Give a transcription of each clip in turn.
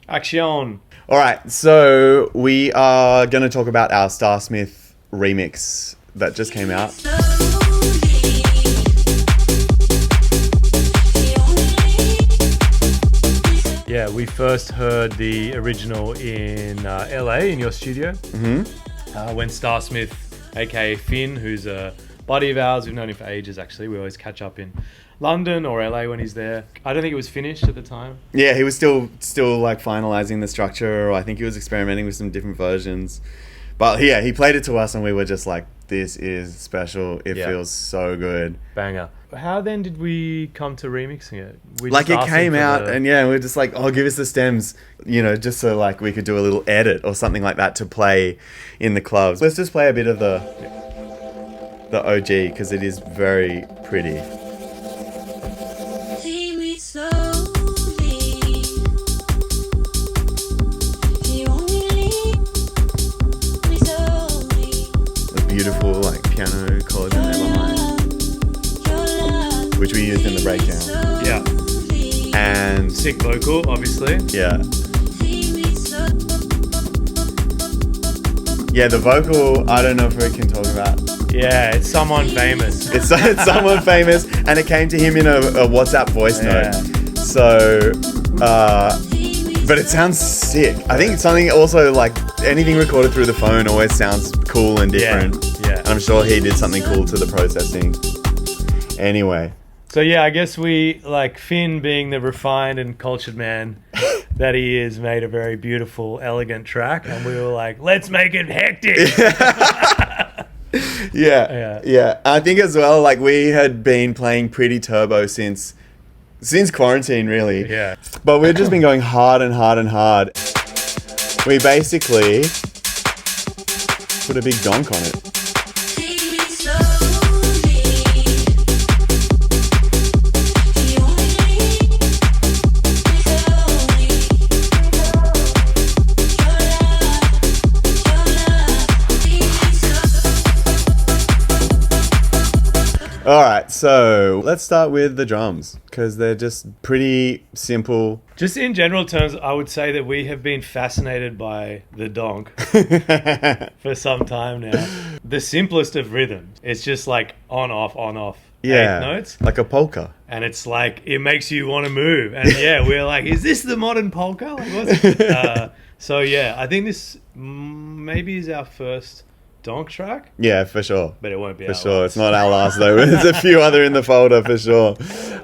Action. All right, so we are going to talk about our Smith remix that just came out. Yeah, we first heard the original in LA in your studio. When Smith, aka Finn, who's a buddy of ours, we've known him for ages actually. We always catch up in London or LA when he's there. I don't think it was finished at the time. Yeah, he was still like finalizing the structure. Or I think he was experimenting with some different versions. But yeah, he played it to us and we were just like, this is special. It feels so good. Banger. How then did we come to remixing it? We like just it asked came him out and yeah, we were just like, oh, give us the stems, just so like we could do a little edit or something like that to play in the clubs. Let's just play a bit of the OG because it is very pretty. Beautiful like piano chords in there behind, which we used in the breakdown. Yeah. And sick vocal, obviously. Yeah. Yeah, the vocal, I don't know if we can talk about. Yeah, it's someone famous. It's someone famous, and it came to him in a WhatsApp voice note. So, but it sounds sick. I think it's something also like anything recorded through the phone always sounds cool and different. Yeah. And I'm sure he did something cool to the processing. Anyway. So yeah, I guess we, like Finn being the refined and cultured man that he is, made a very beautiful, elegant track. And we were like, let's make it hectic. Yeah. I think as well, like we had been playing pretty turbo since quarantine, really. Yeah. But we've just been going hard and hard and hard. We basically put a big donk on it. All right, so let's start with the drums because they're just pretty simple. Just in general terms, I would say that we have been fascinated by the donk for some time now. The simplest of rhythms. It's just like on, off, on, off. Yeah, 8 notes. like a polka. And it's like, it makes you want to move. And yeah, we're like, is this the modern polka? Like, what's it? So yeah, I think this maybe is our first donk track. Yeah, for sure. But it won't be for our sure. last. It's not our last though. There's a few other in the folder for sure.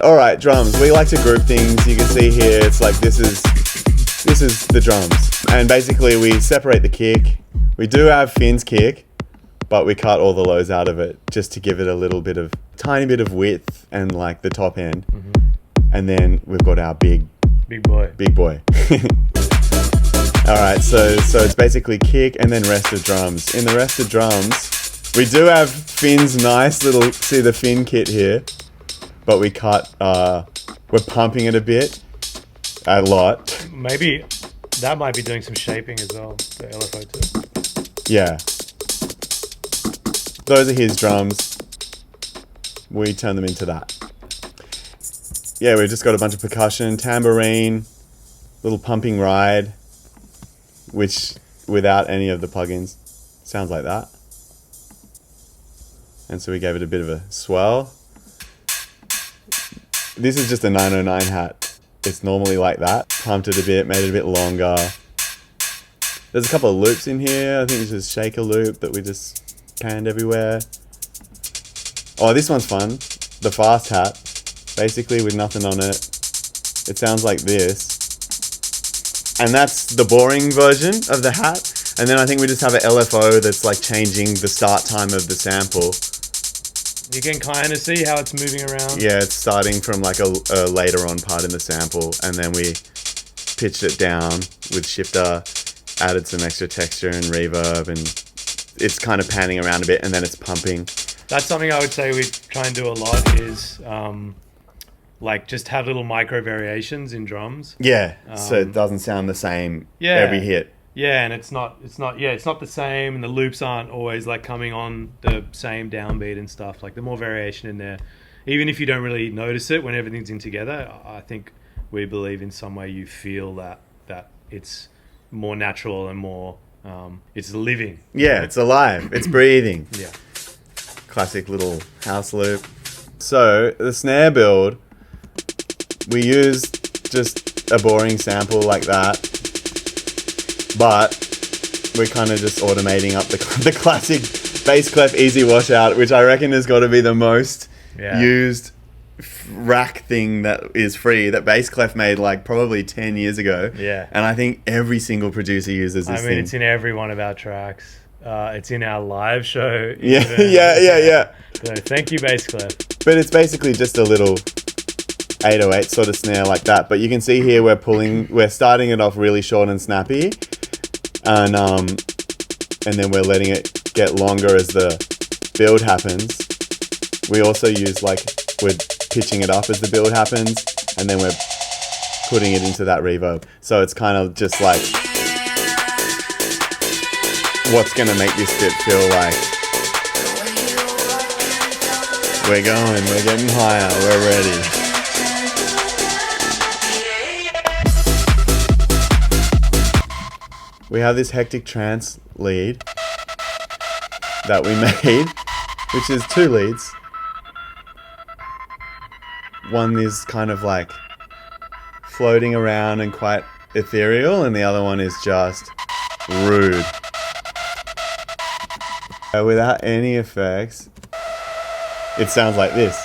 All right, drums. We like to group things. You can see here, it's like this is the drums, and basically we separate the kick. We do have Finn's kick, but we cut all the lows out of it just to give it a tiny bit of width and like the top end. And then we've got our big boy. All right, so it's basically kick and then rest of drums. In the rest of drums, we do have Finn's nice little, see the Finn kit here, but we cut, we're pumping it a lot. Maybe that might be doing some shaping as well, the LFO too. Yeah. Those are his drums. We turn them into that. Yeah, we've just got a bunch of percussion, tambourine, little pumping ride, which without any of the plugins sounds like that. And so we gave it a bit of a swell. This is just a 909 hat. It's normally like that. Pumped it a bit, made it a bit longer. There's a couple of loops in here. I think this is shaker loop that we just panned everywhere. Oh, this one's fun. The fast hat, basically with nothing on it. It sounds like this. And that's the boring version of the hat. And then I think we just have an LFO that's like changing the start time of the sample. You can kind of see how it's moving around. Yeah, it's starting from like a later on part in the sample. And then we pitched it down with shifter, added some extra texture and reverb, and it's kind of panning around a bit and then it's pumping. That's something I would say we try and do a lot is like just have little micro variations in drums. Yeah, so it doesn't sound the same every hit. Yeah, and it's not the same, and the loops aren't always like coming on the same downbeat and stuff. Like the more variation in there, even if you don't really notice it when everything's in together, I think we believe in some way you feel that that it's more natural and more it's living. Yeah, it's alive. It's breathing. Yeah. Classic little house loop. So the snare build, we used just a boring sample like that, but we're kind of just automating up the classic bass clef easy washout, which I reckon has got to be the most used rack thing that is free that bass clef made like probably 10 years ago. Yeah. And I think every single producer uses this thing. It's in every one of our tracks. It's in our live show. Yeah, even. yeah. So thank you, bass clef. But it's basically just a little 808 sort of snare like that. But you can see here we're starting it off really short and snappy, and then we're letting it get longer as the build happens. We also use we're pitching it up as the build happens, and then we're putting it into that reverb. So it's kind of just like what's gonna make this bit feel like we're getting higher, we're ready. We have this hectic trance lead that we made, which is 2 leads. One is kind of like floating around and quite ethereal, and the other one is just rude. Without any effects, it sounds like this.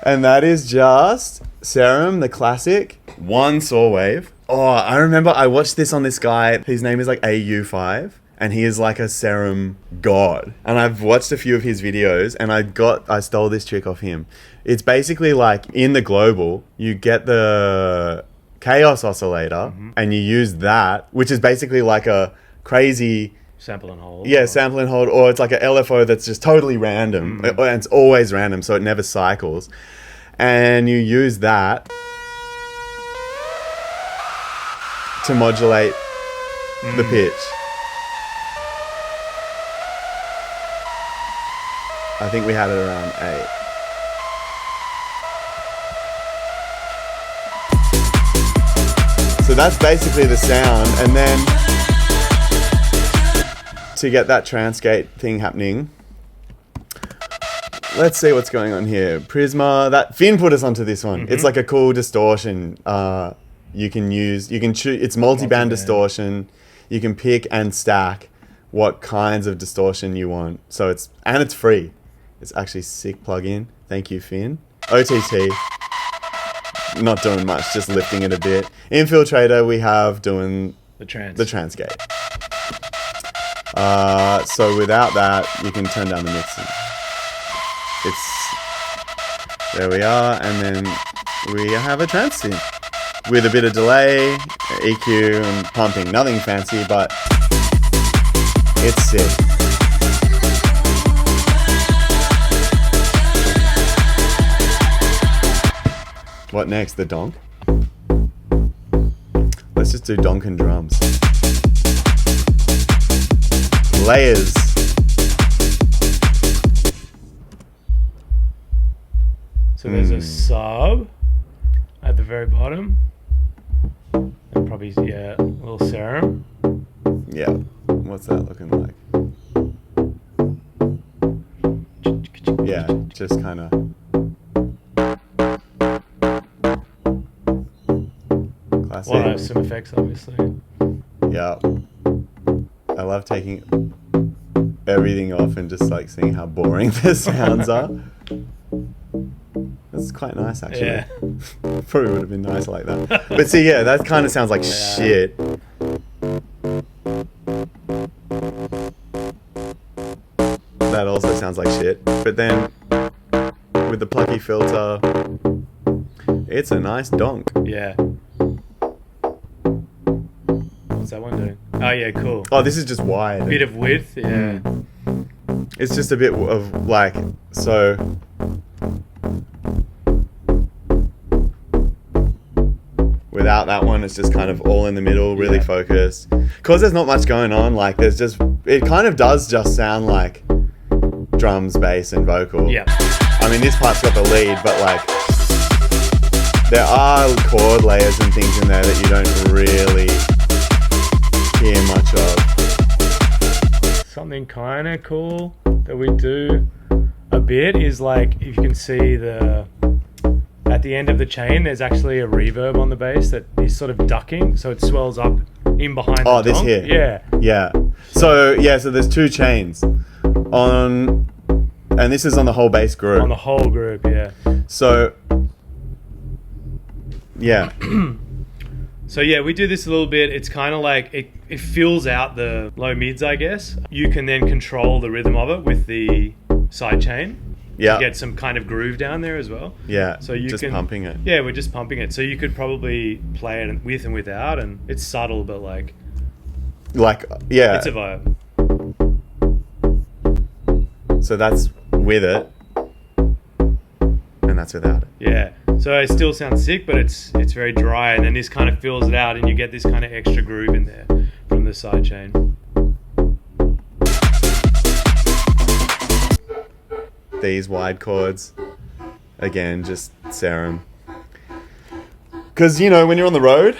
And that is just Serum, the classic, 1 saw wave. Oh, I remember I watched this on this guy. His name is like AU5, and he is like a Serum god. And I've watched a few of his videos, and I stole this trick off him. It's basically like in the global, you get the Chaos oscillator, and you use that, which is basically like a crazy sample and hold. Yeah, sample and hold, or it's like a LFO that's just totally random, and it's always random, so it never cycles. And you use that to modulate the pitch. I think we had it around 8. So that's basically the sound, and then to get that trance gate thing happening, let's see what's going on here. Prisma, that Finn put us onto this one. It's like a cool distortion. You can choose, it's multi-band distortion. You can pick and stack what kinds of distortion you want. So it's free. It's actually sick plugin. Thank you, Finn. OTT. Not doing much, just lifting it a bit. Infiltrator, we have doing the trance gate. So without that, you can turn down the mixing. There we are, and then we have a trance synth with a bit of delay, EQ, and pumping. Nothing fancy, but it's sick. What next? The donk? Let's just do donk and drums. Layers. So there's a sub at the very bottom. And probably, a little serum. Yeah. What's that looking like? Yeah, just kind of... Classic. Well, I have some effects, obviously. Yeah. I love taking everything off and just like seeing how boring the sounds are. That's quite nice, actually. Yeah. Probably would have been nice like that. But see, yeah, that kind of sounds like shit. That also sounds like shit. But then with the plucky filter, it's a nice donk. Yeah. What's that one doing? Oh yeah, cool. Oh, this is just wide. A bit of width, yeah. It's just a bit of like, so... Without that one, it's just kind of all in the middle, really focused. Because there's not much going on, like there's just... It kind of does just sound like drums, bass, and vocal. Yeah. I mean, this part's got the lead, but like... There are chord layers and things in there that you don't really hear much of. Something kind of cool that we do a bit is like, if you can see at the end of the chain, there's actually a reverb on the bass that is sort of ducking, so it swells up in behind the this donk. here. Yeah. So there's 2 chains on, and this is on the whole bass group. On the whole group, yeah. So yeah. So yeah, we do this a little bit. It's kind of like it fills out the low mids, I guess. You can then control the rhythm of it with the side chain. Yeah. Get some kind of groove down there as well. Yeah. So you just can pumping it. Yeah, we're just pumping it. So you could probably play it with and without, and it's subtle, but like yeah. it's a vibe. So that's with it, and that's without it. Yeah. So it still sounds sick, but it's very dry, and then this kind of fills it out, and you get this kind of extra groove in there from the side chain. These wide chords, again, just serum. Because, when you're on the road,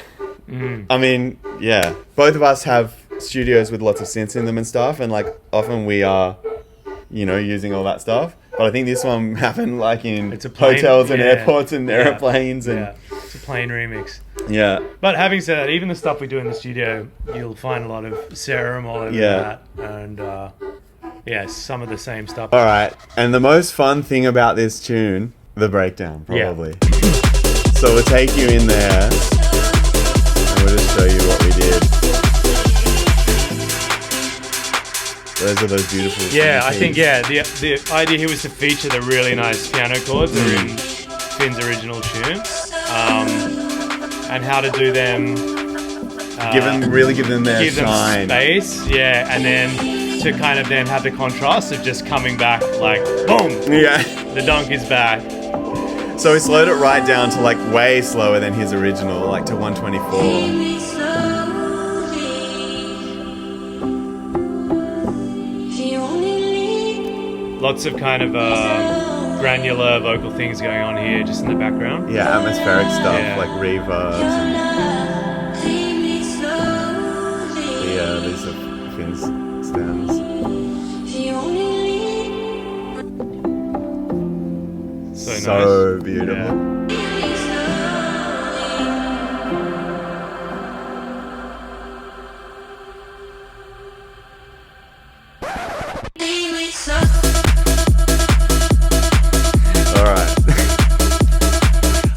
I mean, yeah, both of us have studios with lots of synths in them and stuff, and like often we are, using all that stuff. But I think this one happened like in hotels and airports and airplanes. And it's a plane remix. Yeah. But having said that, even the stuff we do in the studio, you'll find a lot of serum all over that, and some of the same stuff. All right, and the most fun thing about this tune, the breakdown, probably. Yeah. So we'll take you in there, and we'll just show you what we did. Those are those beautiful. Yeah, I think the idea here was to feature the really nice piano chords that are in Finn's original tune, and how to do them. Give them their shine. Them space, and then to kind of then have the contrast of just coming back like boom. Yeah. The donk is back. So we slowed it right down to like way slower than his original, like to 124. Lots of kind of granular vocal things going on here just in the background. Yeah, atmospheric stuff like reverbs. These are Finn's stems. So nice. Beautiful. Yeah.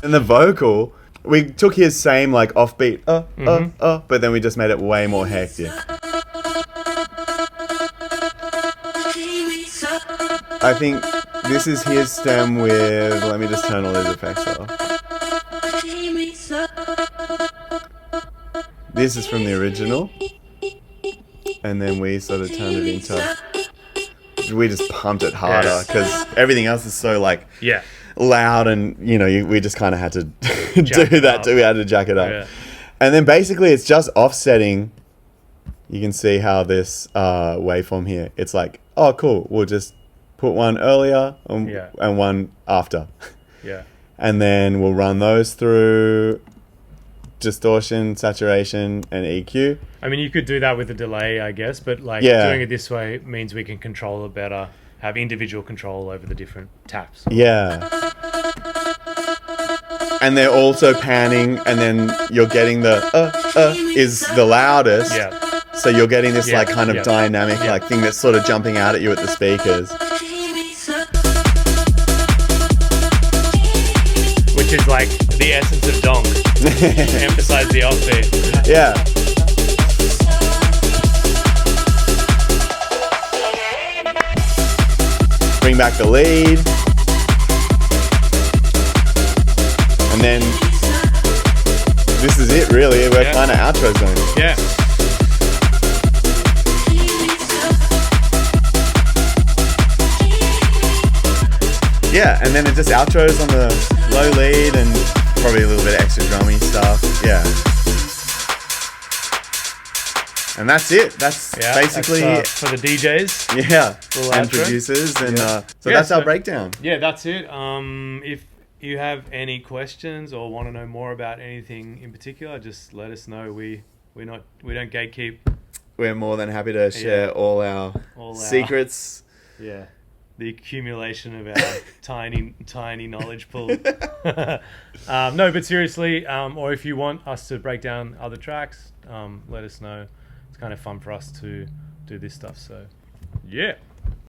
And the vocal, we took his same like offbeat, but then we just made it way more hectic. I think this is his stem with, let me just turn all these effects off. This is from the original. And then we sort of turned it into, we just pumped it harder because everything else is so like loud, and we just kind of had to do that too. We had to jack it up. And then basically it's just offsetting. You can see how this waveform here, it's like, oh cool, we'll just put one earlier and one after. And then we'll run those through distortion, saturation, and EQ. I mean, you could do that with a delay, I guess, but like doing it this way means we can control it better, have individual control over the different taps. Yeah. And they're also panning, and then you're getting the is the loudest. So you're getting this like kind of dynamic like thing that's sort of jumping out at you at the speakers. Which is like the essence of Donk. Emphasize the offbeat. Yeah. Bring back the lead. And then this is it really. We're kind of outro zone. Yeah. Yeah, and then it just outros on the low lead and probably a little bit of extra drummy stuff. Yeah. And that's it. That's basically that's, for the DJs. Yeah. And producers. And so that's our breakdown. Yeah, that's it. you have any questions or want to know more about anything in particular, just let us know. We don't gatekeep. We're more than happy to share all our secrets. Yeah. The accumulation of our tiny knowledge pool. No, but seriously, or if you want us to break down other tracks, let us know. It's kind of fun for us to do this stuff. So, yeah.